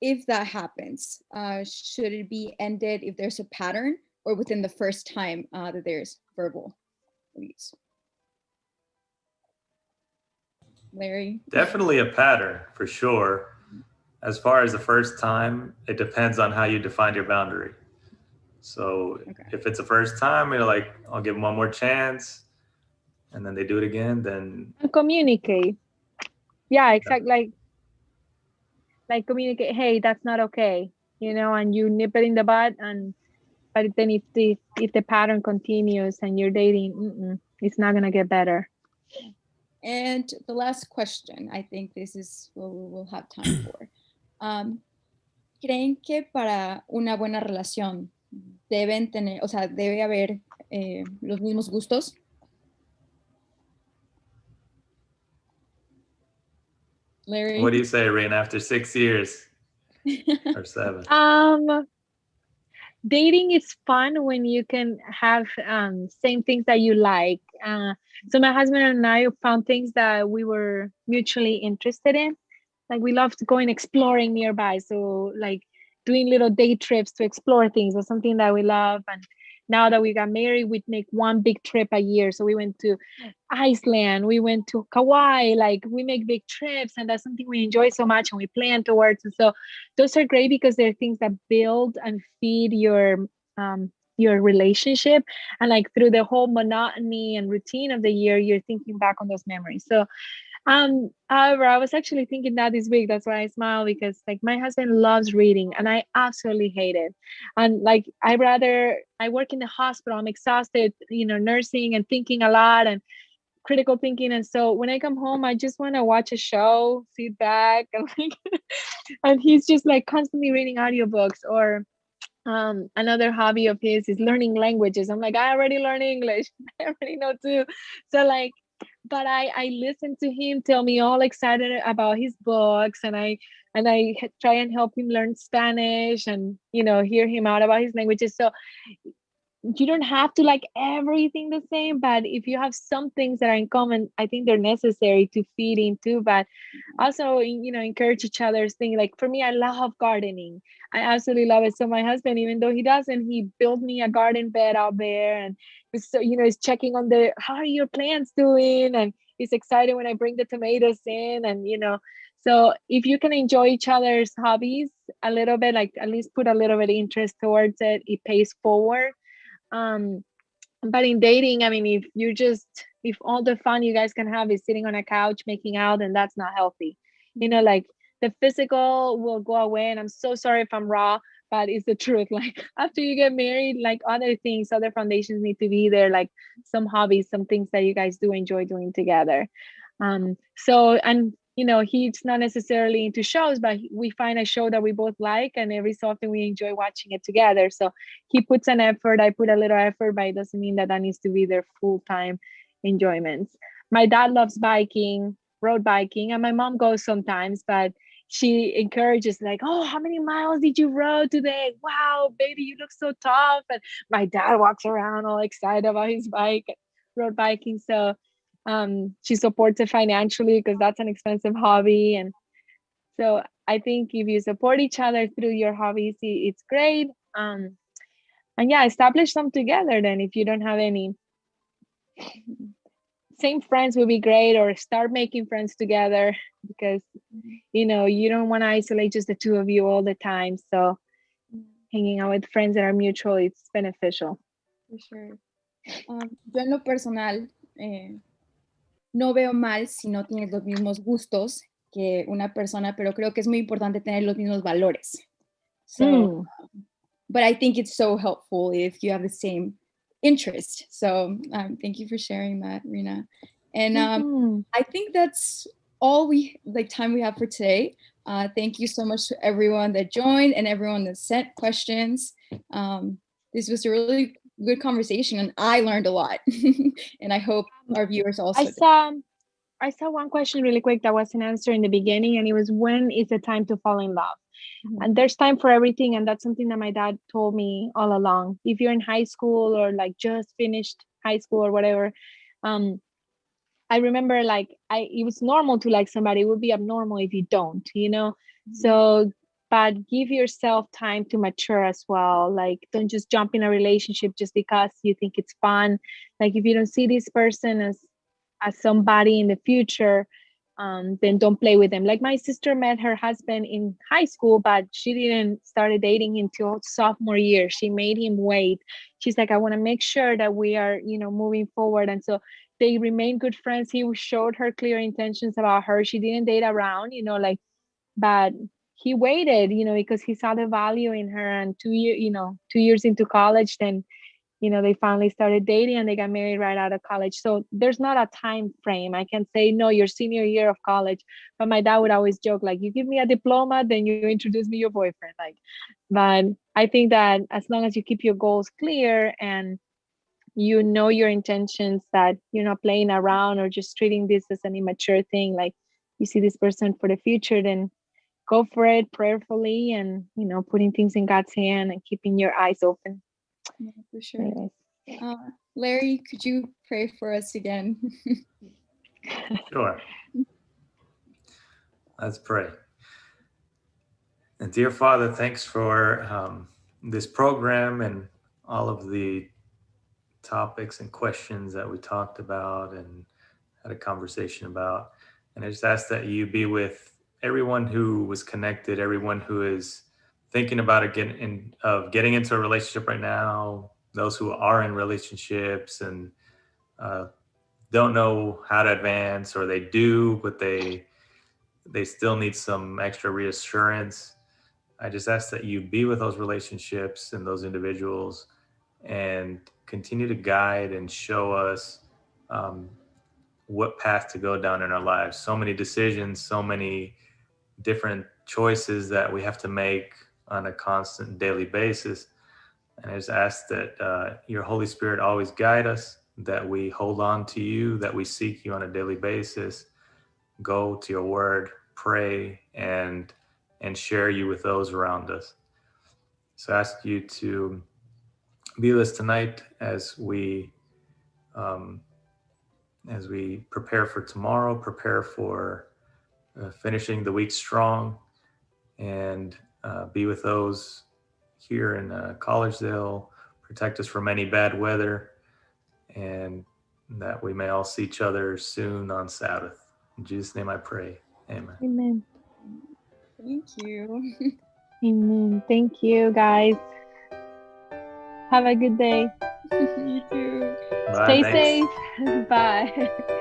If that happens, should it be ended if there's a pattern, or within the first time that there's verbal abuse? Larry? Definitely a pattern, for sure. As far as the first time, it depends on how you define your boundary. So if it's the first time, you're like, I'll give them one more chance, and then they do it again, then... And communicate. Yeah, exactly. Like communicate, hey, that's not okay, and you nip it in the bud. But then if the pattern continues and you're dating, it's not going to get better. And the last question, I think this is what we will have time for. ¿Creen que para una buena relación deben tener, o sea, debe haber los mismos gustos? Larry? What do you say, Rain, after 6 years or 7? Dating is fun when you can have same things that you like. So my husband and I found things that we were mutually interested in. Like we loved going exploring nearby. So like doing little day trips to explore things was something that we love. And now that we got married, we'd make one big trip a year. So we went to Iceland, we went to Kauai, like we make big trips, and that's something we enjoy so much and we plan towards. And so those are great because they're things that build and feed your relationship. And like through the whole monotony and routine of the year, you're thinking back on those memories. So however, I was actually thinking that this week, that's why I smile, because like my husband loves reading and I absolutely hate it. And like I work in the hospital, I'm exhausted, nursing and thinking a lot and critical thinking. And so when I come home, I just want to watch a show, sit back, and like and he's just like constantly reading audiobooks. Or another hobby of his is learning languages. I'm like, I already learned English. I already know too. So like, but I listen to him tell me all excited about his books, and I try and help him learn Spanish and hear him out about his languages. So you don't have to like everything the same, but if you have some things that are in common, I think they're necessary to feed into. But also encourage each other's thing. Like for me, I love gardening. I absolutely love it. So my husband, even though he doesn't, he built me a garden bed out there, and so he's checking on how are your plants doing, and he's excited when I bring the tomatoes in. And so if you can enjoy each other's hobbies a little bit, like at least put a little bit of interest towards it, it pays forward. But in dating, I mean, if all the fun you guys can have is sitting on a couch making out, then that's not healthy. Like the physical will go away, and I'm so sorry if I'm raw, but it's the truth. Like after you get married, like other foundations need to be there, like some hobbies, some things that you guys do enjoy doing together. He's not necessarily into shows, but we find a show that we both like, and every so often we enjoy watching it together. So he puts an effort, I put a little effort, but it doesn't mean that needs to be their full-time enjoyments. My dad loves biking, road biking, and my mom goes sometimes, but she encourages like, oh, how many miles did you rode today? Wow, baby, you look so tough. And my dad walks around all excited about his bike, road biking. So she supports it financially because that's an expensive hobby. And so I think if you support each other through your hobbies, it's great. And yeah, establish them together then if you don't have any. Same friends would be great, or start making friends together, because you don't want to isolate just the two of you all the time. So hanging out with friends that are mutual, it's beneficial. For sure. Yo en lo personal no veo mal si no tienes los mismos gustos que una persona, pero creo que es muy importante tener los mismos valores. So, but I think it's so helpful if you have the same interest. So thank you for sharing that, Rina. And I think that's all time we have for today. Thank you so much to everyone that joined and everyone that sent questions. This was a really good conversation, and I learned a lot. And I hope our viewers also I saw one question really quick that wasn't answered in the beginning, and it was, when is the time to fall in love? And there's time for everything, and that's something that my dad told me all along. If you're in high school or like just finished high school or whatever, I remember it was normal to like somebody. It would be abnormal if you don't, So, but give yourself time to mature as well. Like, don't just jump in a relationship just because you think it's fun. Like, if you don't see this person as somebody in the future, then don't play with them. Like my sister met her husband in high school, but she didn't start dating until sophomore year. She made him wait. She's like, I want to make sure that we are, moving forward. And so they remained good friends. He showed her clear intentions about her. She didn't date around, but he waited, because he saw the value in her. And 2 years into college, then they finally started dating and they got married right out of college. So there's not a time frame. I can say, no, your senior year of college. But my dad would always joke, like, you give me a diploma, then you introduce me your boyfriend. Like, but I think that as long as you keep your goals clear and you know your intentions, that you're not playing around or just treating this as an immature thing, like you see this person for the future, then go for it prayerfully and, putting things in God's hand and keeping your eyes open. Yeah, for sure. Larry, could you pray for us again? Sure. Let's pray. And dear Father, thanks for this program and all of the topics and questions that we talked about and had a conversation about. And I just ask that you be with everyone who was connected, everyone who is thinking about getting into a relationship right now, those who are in relationships and don't know how to advance, or they do, but they still need some extra reassurance. I just ask that you be with those relationships and those individuals and continue to guide and show us what path to go down in our lives. So many decisions, so many different choices that we have to make on a constant daily basis. And I just ask that your Holy Spirit always guide us, that we hold on to you, that we seek you on a daily basis, go to your word, pray, and share you with those around us. So I ask you to be with us tonight as we prepare for tomorrow, prepare for finishing the week strong, and be with those here in Collegedale. Protect us from any bad weather, and that we may all see each other soon on Sabbath. In Jesus' name I pray. Amen. Amen. Thank you. Amen. Thank you, guys. Have a good day. You too. Bye, Stay safe. Bye.